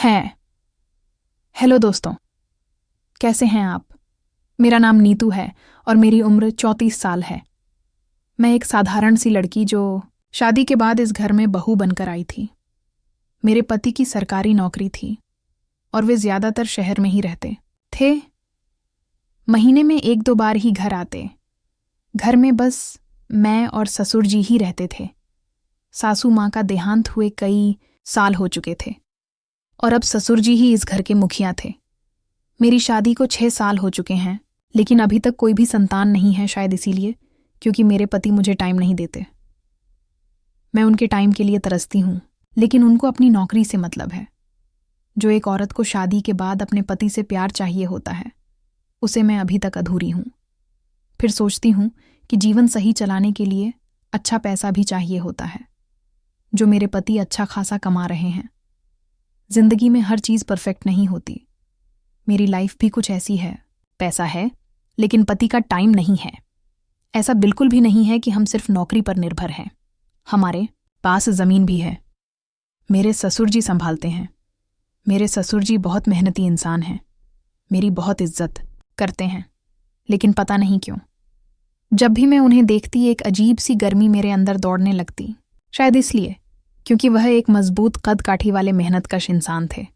हैं। हेलो दोस्तों, कैसे हैं आप? मेरा नाम नीतू है और मेरी उम्र 34 साल है। मैं एक साधारण सी लड़की जो शादी के बाद इस घर में बहू बनकर आई थी। मेरे पति की सरकारी नौकरी थी और वे ज़्यादातर शहर में ही रहते थे। महीने में 1-2 बार ही घर आते। घर में बस मैं और ससुर जी ही रहते थे। सासू माँ का देहांत हुए कई साल हो चुके थे और अब ससुर जी ही इस घर के मुखिया थे। मेरी शादी को 6 साल हो चुके हैं, लेकिन अभी तक कोई भी संतान नहीं है, शायद इसीलिए क्योंकि मेरे पति मुझे टाइम नहीं देते। मैं उनके टाइम के लिए तरसती हूँ, लेकिन उनको अपनी नौकरी से मतलब है। जो एक औरत को शादी के बाद अपने पति से प्यार चाहिए होता है, उसे मैं अभी तक अधूरी हूँ। फिर सोचती हूँ कि जीवन सही चलाने के लिए अच्छा पैसा भी चाहिए होता है, जो मेरे पति अच्छा खासा कमा रहे हैं। जिंदगी में हर चीज़ परफेक्ट नहीं होती। मेरी लाइफ भी कुछ ऐसी है। पैसा है, लेकिन पति का टाइम नहीं है। ऐसा बिल्कुल भी नहीं है कि हम सिर्फ नौकरी पर निर्भर हैं। हमारे पास ज़मीन भी है। मेरे ससुर जी संभालते हैं। मेरे ससुर जी बहुत मेहनती इंसान हैं। मेरी बहुत इज्जत करते हैं, लेकिन पता नहीं क्यों जब भी मैं उन्हें देखती एक अजीब सी गर्मी मेरे अंदर दौड़ने लगती। शायद इसलिए क्योंकि वह एक मजबूत कद काठी वाले मेहनतकश इंसान थे।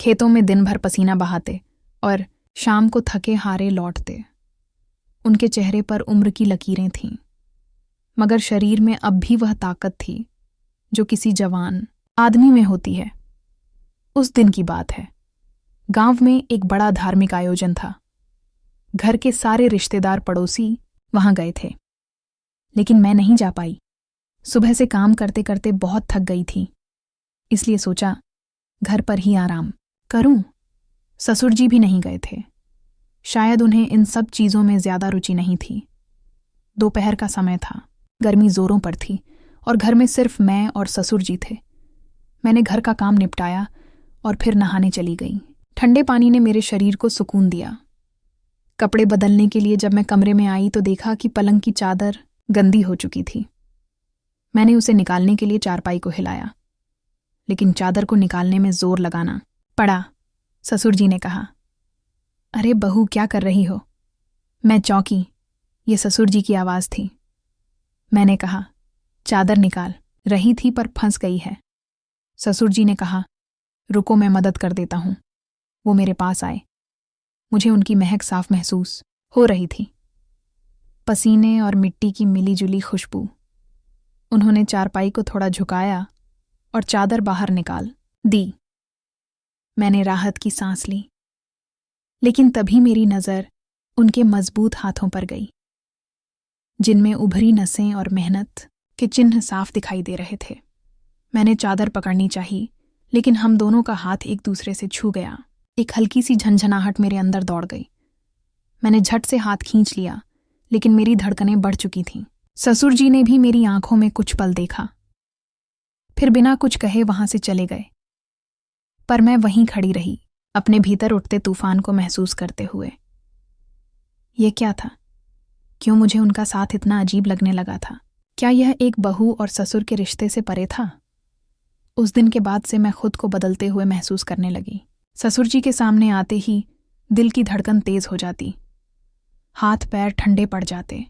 खेतों में दिन भर पसीना बहाते और शाम को थके हारे लौटते। उनके चेहरे पर उम्र की लकीरें थीं, मगर शरीर में अब भी वह ताकत थी जो किसी जवान आदमी में होती है। उस दिन की बात है। गांव में एक बड़ा धार्मिक आयोजन था। घर के सारे रिश्तेदार पड़ोसी वहां गए थे, लेकिन मैं नहीं जा पाई। सुबह से काम करते करते बहुत थक गई थी, इसलिए सोचा घर पर ही आराम करूं। ससुर जी भी नहीं गए थे। शायद उन्हें इन सब चीज़ों में ज़्यादा रुचि नहीं थी। दोपहर का समय था, गर्मी ज़ोरों पर थी और घर में सिर्फ मैं और ससुर जी थे। मैंने घर का काम निपटाया और फिर नहाने चली गई। ठंडे पानी ने मेरे शरीर को सुकून दिया। कपड़े बदलने के लिए जब मैं कमरे में आई तो देखा कि पलंग की चादर गंदी हो चुकी थी। मैंने उसे निकालने के लिए चारपाई को हिलाया, लेकिन चादर को निकालने में जोर लगाना पड़ा। ससुर जी ने कहा, अरे बहू, क्या कर रही हो? मैं चौंकी। ये ससुर जी की आवाज़ थी। मैंने कहा, चादर निकाल रही थी पर फंस गई है। ससुर जी ने कहा, रुको मैं मदद कर देता हूँ। वो मेरे पास आए। मुझे उनकी महक साफ महसूस हो रही थी, पसीने और मिट्टी की मिलीजुली खुशबू। उन्होंने चारपाई को थोड़ा झुकाया और चादर बाहर निकाल दी। मैंने राहत की सांस ली, लेकिन तभी मेरी नज़र उनके मजबूत हाथों पर गई, जिनमें उभरी नसें और मेहनत के चिन्ह साफ दिखाई दे रहे थे। मैंने चादर पकड़नी चाहिए, लेकिन हम दोनों का हाथ एक दूसरे से छू गया। एक हल्की सी झंझनाहट मेरे अंदर दौड़ गई। मैंने झट से हाथ खींच लिया, लेकिन मेरी धड़कनें बढ़ चुकी थीं। ससुर जी ने भी मेरी आंखों में कुछ पल देखा, फिर बिना कुछ कहे वहां से चले गए। पर मैं वहीं खड़ी रही, अपने भीतर उठते तूफान को महसूस करते हुए। ये क्या था? क्यों मुझे उनका साथ इतना अजीब लगने लगा था? क्या यह एक बहू और ससुर के रिश्ते से परे था? उस दिन के बाद से मैं खुद को बदलते हुए महसूस करने लगी। ससुर जी के सामने आते ही दिल की धड़कन तेज हो जाती, हाथ पैर ठंडे पड़ जाते।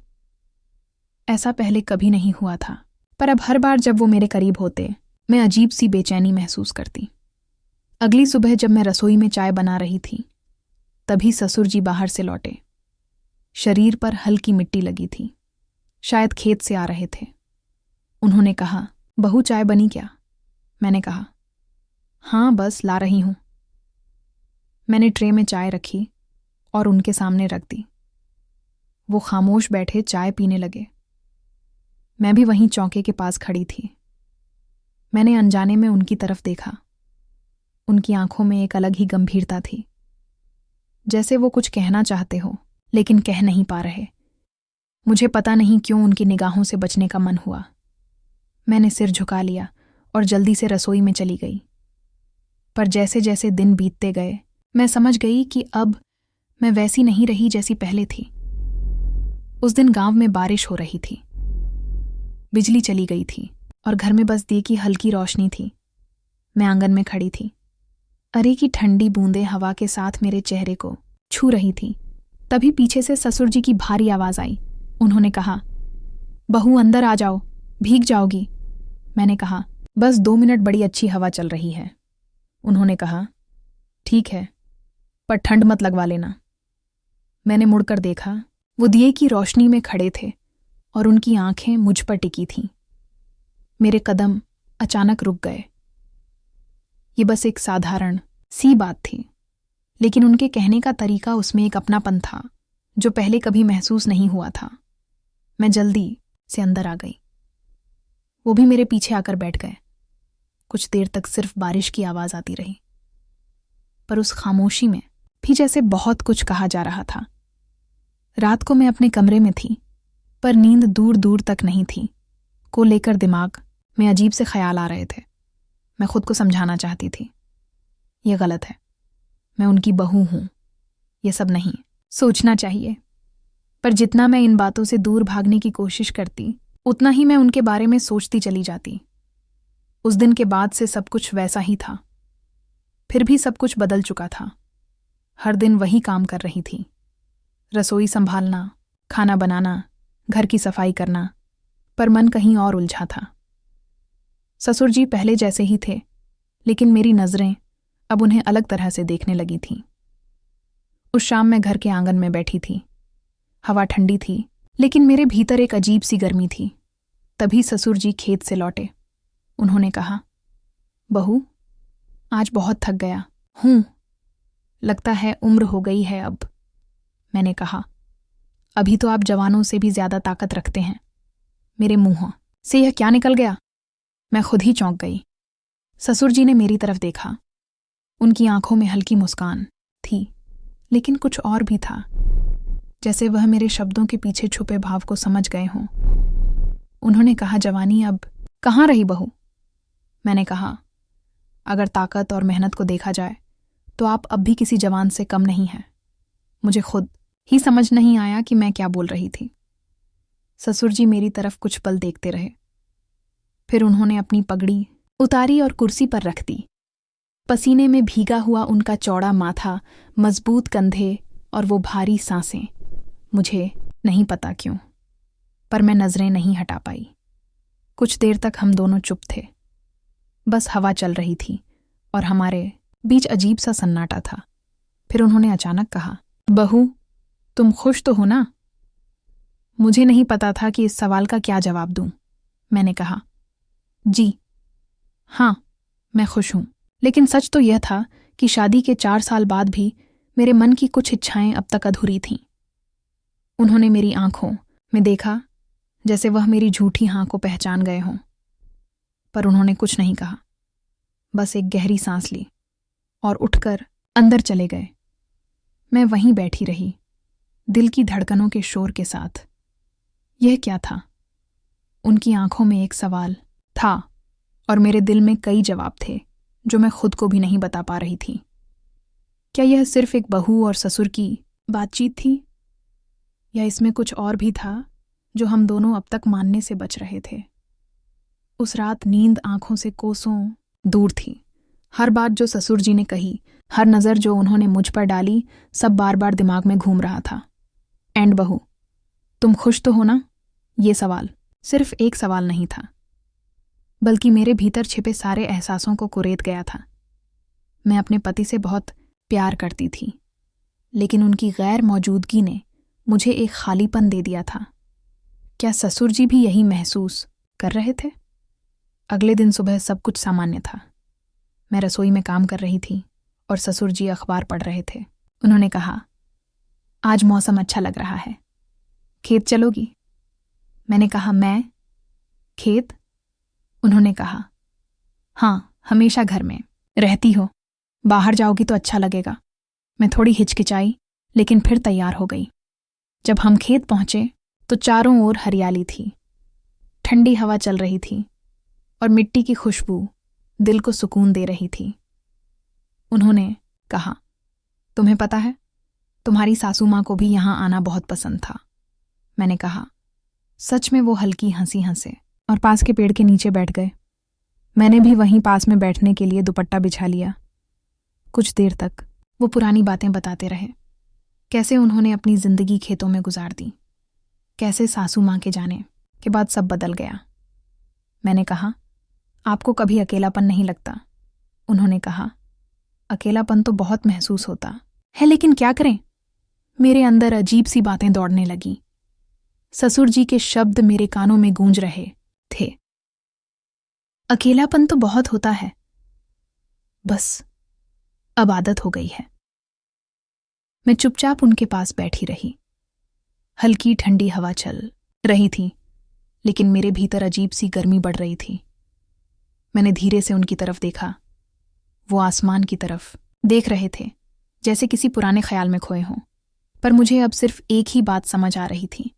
ऐसा पहले कभी नहीं हुआ था, पर अब हर बार जब वो मेरे करीब होते, मैं अजीब सी बेचैनी महसूस करती। अगली सुबह जब मैं रसोई में चाय बना रही थी, तभी ससुर जी बाहर से लौटे। शरीर पर हल्की मिट्टी लगी थी, शायद खेत से आ रहे थे। उन्होंने कहा, बहू चाय बनी क्या? मैंने कहा, हाँ बस ला रही हूं। मैंने ट्रे में चाय रखी और उनके सामने रख दी। वो खामोश बैठे चाय पीने लगे। मैं भी वहीं चौके के पास खड़ी थी। मैंने अनजाने में उनकी तरफ देखा। उनकी आंखों में एक अलग ही गंभीरता थी, जैसे वो कुछ कहना चाहते हो लेकिन कह नहीं पा रहे। मुझे पता नहीं क्यों उनकी निगाहों से बचने का मन हुआ। मैंने सिर झुका लिया और जल्दी से रसोई में चली गई। पर जैसे जैसे दिन बीतते गए, मैं समझ गई कि अब मैं वैसी नहीं रही जैसी पहले थी। उस दिन गांव में बारिश हो रही थी। बिजली चली गई थी और घर में बस दिए की हल्की रोशनी थी। मैं आंगन में खड़ी थी। अरे की ठंडी बूंदें हवा के साथ मेरे चेहरे को छू रही थी। तभी पीछे से ससुर जी की भारी आवाज आई। उन्होंने कहा, बहू अंदर आ जाओ, भीग जाओगी। मैंने कहा, बस 2 मिनट, बड़ी अच्छी हवा चल रही है। उन्होंने कहा, ठीक है, पर ठंड मत लगवा लेना। मैंने मुड़कर देखा, वो दिए की रोशनी में खड़े थे और उनकी आंखें मुझ पर टिकी थीं। मेरे कदम अचानक रुक गए। ये बस एक साधारण सी बात थी, लेकिन उनके कहने का तरीका, उसमें एक अपनापन था जो पहले कभी महसूस नहीं हुआ था। मैं जल्दी से अंदर आ गई। वो भी मेरे पीछे आकर बैठ गए। कुछ देर तक सिर्फ बारिश की आवाज आती रही, पर उस खामोशी में भी जैसे बहुत कुछ कहा जा रहा था। रात को मैं अपने कमरे में थी, पर नींद दूर दूर तक नहीं थी। को लेकर दिमाग में अजीब से ख्याल आ रहे थे। मैं खुद को समझाना चाहती थी, ये गलत है, मैं उनकी बहू हूं, ये सब नहीं सोचना चाहिए। पर जितना मैं इन बातों से दूर भागने की कोशिश करती, उतना ही मैं उनके बारे में सोचती चली जाती। उस दिन के बाद से सब कुछ वैसा ही था। फिर भी सब कुछ बदल चुका था। हर दिन वही काम कर रही थी, रसोई संभालना, खाना बनाना, घर की सफाई करना, पर मन कहीं और उलझा था। ससुर जी पहले जैसे ही थे, लेकिन मेरी नजरें अब उन्हें अलग तरह से देखने लगी थीं। उस शाम मैं घर के आंगन में बैठी थी। हवा ठंडी थी, लेकिन मेरे भीतर एक अजीब सी गर्मी थी। तभी ससुर जी खेत से लौटे। उन्होंने कहा, बहू, आज बहुत थक गया हूं, लगता है उम्र हो गई है अब। मैंने कहा, अभी तो आप जवानों से भी ज्यादा ताकत रखते हैं। मेरे मुंह से यह क्या निकल गया? मैं खुद ही चौंक गई। ससुर जी ने मेरी तरफ देखा। उनकी आंखों में हल्की मुस्कान थी, लेकिन कुछ और भी था, जैसे वह मेरे शब्दों के पीछे छुपे भाव को समझ गए हों। उन्होंने कहा, जवानी अब कहाँ रही बहू? मैंने कहा, अगर ताकत और मेहनत को देखा जाए तो आप अब भी किसी जवान से कम नहीं हैं। मुझे खुद ही समझ नहीं आया कि मैं क्या बोल रही थी। ससुर जी मेरी तरफ कुछ पल देखते रहे। फिर उन्होंने अपनी पगड़ी उतारी और कुर्सी पर रख दी। पसीने में भीगा हुआ उनका चौड़ा माथा, मजबूत कंधे और वो भारी सांसें। मुझे नहीं पता क्यों, पर मैं नजरें नहीं हटा पाई। कुछ देर तक हम दोनों चुप थे। बस हवा चल रही थी और हमारे बीच अजीब सा सन्नाटा था। फिर उन्होंने अचानक कहा, बहू, तुम खुश तो हो ना? मुझे नहीं पता था कि इस सवाल का क्या जवाब दूं। मैंने कहा, जी हाँ, मैं खुश हूं। लेकिन सच तो यह था कि शादी के 4 साल बाद भी मेरे मन की कुछ इच्छाएं अब तक अधूरी थीं। उन्होंने मेरी आंखों में देखा, जैसे वह मेरी झूठी हाँ को पहचान गए हों। पर उन्होंने कुछ नहीं कहा, बस एक गहरी सांस ली और उठकर अंदर चले गए। मैं वहीं बैठी रही, दिल की धड़कनों के शोर के साथ। यह क्या था? उनकी आंखों में एक सवाल था और मेरे दिल में कई जवाब थे जो मैं खुद को भी नहीं बता पा रही थी। क्या यह सिर्फ एक बहू और ससुर की बातचीत थी, या इसमें कुछ और भी था जो हम दोनों अब तक मानने से बच रहे थे? उस रात नींद आंखों से कोसों दूर थी। हर बात जो ससुर जी ने कही, हर नज़र जो उन्होंने मुझ पर डाली, सब बार बार दिमाग में घूम रहा था। एंड बहू, तुम खुश तो हो ना? ये सवाल सिर्फ एक सवाल नहीं था, बल्कि मेरे भीतर छिपे सारे एहसासों को कुरेद गया था। मैं अपने पति से बहुत प्यार करती थी, लेकिन उनकी गैर मौजूदगी ने मुझे एक खालीपन दे दिया था। क्या ससुर जी भी यही महसूस कर रहे थे? अगले दिन सुबह सब कुछ सामान्य था। मैं रसोई में काम कर रही थी और ससुर जी अखबार पढ़ रहे थे। उन्होंने कहा, आज मौसम अच्छा लग रहा है, खेत चलोगी? मैंने कहा, मैं? खेत? उन्होंने कहा, हाँ, हमेशा घर में रहती हो, बाहर जाओगी तो अच्छा लगेगा। मैं थोड़ी हिचकिचाई, लेकिन फिर तैयार हो गई। जब हम खेत पहुंचे तो चारों ओर हरियाली थी, ठंडी हवा चल रही थी और मिट्टी की खुशबू दिल को सुकून दे रही थी। उन्होंने कहा, तुम्हें पता है, तुम्हारी सासू माँ को भी यहाँ आना बहुत पसंद था। मैंने कहा, सच में? वो हल्की हंसी हंसे और पास के पेड़ के नीचे बैठ गए। मैंने भी वहीं पास में बैठने के लिए दुपट्टा बिछा लिया। कुछ देर तक वो पुरानी बातें बताते रहे, कैसे उन्होंने अपनी जिंदगी खेतों में गुजार दी, कैसे सासू माँ के जाने के बाद सब बदल गया। मैंने कहा, आपको कभी अकेलापन नहीं लगता? उन्होंने कहा, अकेलापन तो बहुत महसूस होता है, लेकिन क्या करें। मेरे अंदर अजीब सी बातें दौड़ने लगी। ससुर जी के शब्द मेरे कानों में गूंज रहे थे, अकेलापन तो बहुत होता है, बस अब आदत हो गई है। मैं चुपचाप उनके पास बैठी रही। हल्की ठंडी हवा चल रही थी, लेकिन मेरे भीतर अजीब सी गर्मी बढ़ रही थी। मैंने धीरे से उनकी तरफ देखा। वो आसमान की तरफ देख रहे थे, जैसे किसी पुराने ख्याल में खोए हों। पर मुझे अब सिर्फ एक ही बात समझ आ रही थी,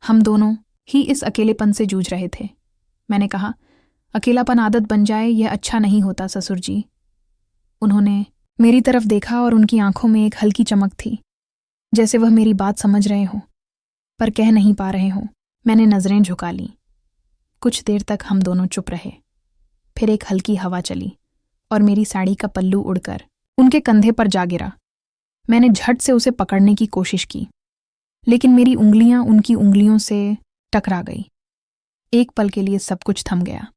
हम दोनों ही इस अकेलेपन से जूझ रहे थे। मैंने कहा, अकेलापन आदत बन जाए यह अच्छा नहीं होता ससुर जी। उन्होंने मेरी तरफ देखा और उनकी आंखों में एक हल्की चमक थी, जैसे वह मेरी बात समझ रहे हों पर कह नहीं पा रहे हों। मैंने नजरें झुका लीं। कुछ देर तक हम दोनों चुप रहे। फिर एक हल्की हवा चली और मेरी साड़ी का पल्लू उड़कर उनके कंधे पर जा गिरा। मैंने झट से उसे पकड़ने की कोशिश की, लेकिन मेरी उंगलियां उनकी उंगलियों से टकरा गई। एक पल के लिए सब कुछ थम गया।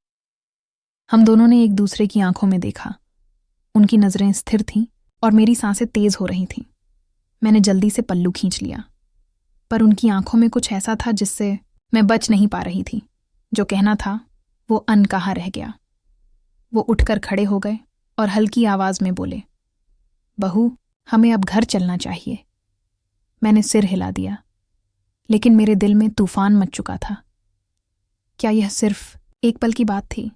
हम दोनों ने एक दूसरे की आंखों में देखा। उनकी नजरें स्थिर थीं और मेरी सांसें तेज हो रही थीं। मैंने जल्दी से पल्लू खींच लिया, पर उनकी आंखों में कुछ ऐसा था जिससे मैं बच नहीं पा रही थी। जो कहना था वो अनकहा रह गया। वो उठकर खड़े हो गए और हल्की आवाज में बोले, बहू, हमें अब घर चलना चाहिए। मैंने सिर हिला दिया, लेकिन मेरे दिल में तूफान मच चुका था। क्या यह सिर्फ एक पल की बात थी,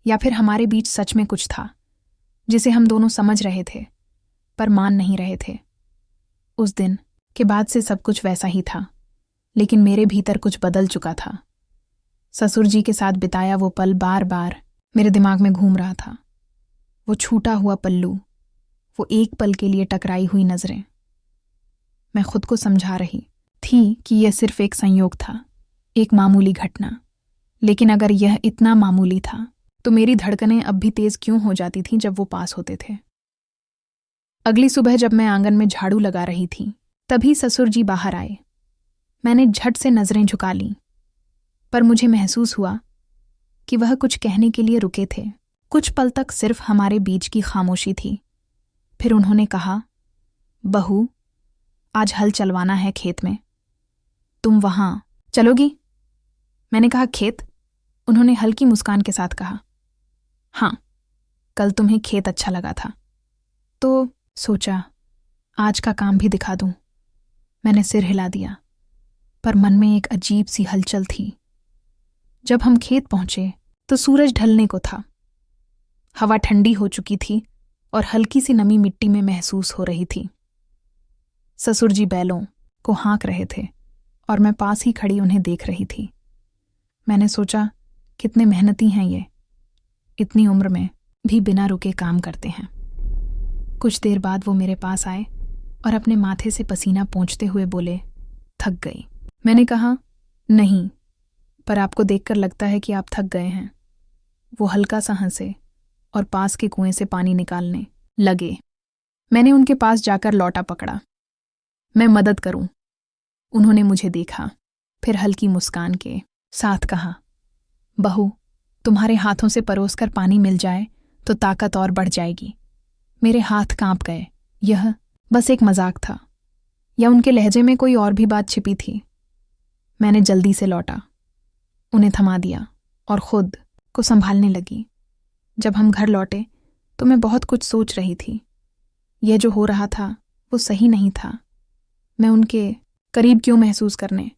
या फिर हमारे बीच सच में कुछ था जिसे हम दोनों समझ रहे थे पर मान नहीं रहे थे? उस दिन के बाद से सब कुछ वैसा ही था, लेकिन मेरे भीतर कुछ बदल चुका था। ससुर जी के साथ बिताया वो पल बार बार मेरे दिमाग में घूम रहा था। वो छूटा हुआ पल्लू, वो एक पल के लिए टकराई हुई नजरें। मैं खुद को समझा रही थी कि यह सिर्फ एक संयोग था, एक मामूली घटना। लेकिन अगर यह इतना मामूली था तो मेरी धड़कनें अब भी तेज क्यों हो जाती थीं जब वो पास होते थे। अगली सुबह जब मैं आंगन में झाड़ू लगा रही थी, तभी ससुर जी बाहर आए। मैंने झट से नजरें झुका लीं, पर मुझे महसूस हुआ कि वह कुछ कहने के लिए रुके थे। कुछ पल तक सिर्फ हमारे बीच की खामोशी थी। फिर उन्होंने कहा, बहू, आज हल चलवाना है खेत में, तुम वहां चलोगी? मैंने कहा, खेत? उन्होंने हल्की मुस्कान के साथ कहा, हाँ, कल तुम्हें खेत अच्छा लगा था तो सोचा आज का काम भी दिखा दूं। मैंने सिर हिला दिया, पर मन में एक अजीब सी हलचल थी। जब हम खेत पहुंचे तो सूरज ढलने को था। हवा ठंडी हो चुकी थी और हल्की सी नमी मिट्टी में महसूस हो रही थी। ससुर जी बैलों को हाँक रहे थे और मैं पास ही खड़ी उन्हें देख रही थी। मैंने सोचा, कितने मेहनती हैं ये, इतनी उम्र में भी बिना रुके काम करते हैं। कुछ देर बाद वो मेरे पास आए और अपने माथे से पसीना पोंछते हुए बोले, थक गई? मैंने कहा, नहीं, पर आपको देखकर लगता है कि आप थक गए हैं। वो हल्का सा हंसे और पास के कुएं से पानी निकालने लगे। मैंने उनके पास जाकर लौटा पकड़ा। मैं मदद करूं? उन्होंने मुझे देखा, फिर हल्की मुस्कान के साथ कहा, बहू, तुम्हारे हाथों से परोसकर पानी मिल जाए तो ताकत और बढ़ जाएगी। मेरे हाथ कांप गए। यह बस एक मजाक था या उनके लहजे में कोई और भी बात छिपी थी? मैंने जल्दी से लौटा, उन्हें थमा दिया और खुद को संभालने लगी। जब हम घर लौटे तो मैं बहुत कुछ सोच रही थी। यह जो हो रहा था वो सही नहीं था। मैं उनके करीब क्यों महसूस करने